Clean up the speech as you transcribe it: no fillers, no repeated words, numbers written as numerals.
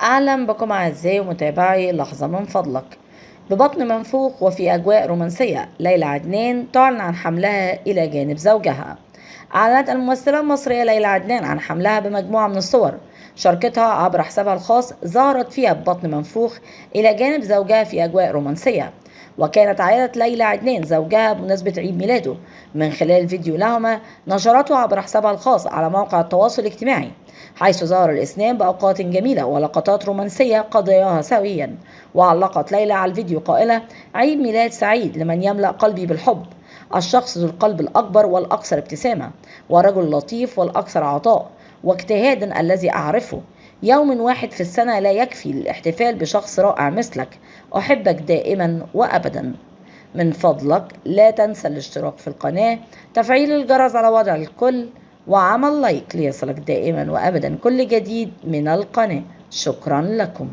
أهلا بكم أعزائي ومتابعي لحظة من فضلك. ببطن منفوخ وفي أجواء رومانسية، ليلى عدنان تعلن عن حملها إلى جانب زوجها. أعلنت الممثلة المصرية ليلى عدنان عن حملها بمجموعة من الصور شاركتها عبر حسابها الخاص ظهرت فيها ببطن منفوخ إلى جانب زوجها في أجواء رومانسية. وكانت عائلة ليلى عدنان زوجها بمناسبة عيد ميلاده من خلال فيديو لهما نشرته عبر حسابها الخاص على موقع التواصل الاجتماعي، حيث ظهر الاثنان بأوقات جميلة ولقطات رومانسية قضياها سويا. وعلقت ليلى على الفيديو قائلة: عيد ميلاد سعيد لمن يملأ قلبي بالحب، الشخص ذو القلب الأكبر والأكثر ابتسامة، والرجل اللطيف والأكثر عطاء واجتهادا الذي أعرفه. يوم واحد في السنة لا يكفي للاحتفال بشخص رائع مثلك، أحبك دائما وأبدا. من فضلك لا تنسى الاشتراك في القناة، تفعيل الجرس على وضع الكل، وعمل لايك ليصلك دائما وأبدا كل جديد من القناة. شكرا لكم.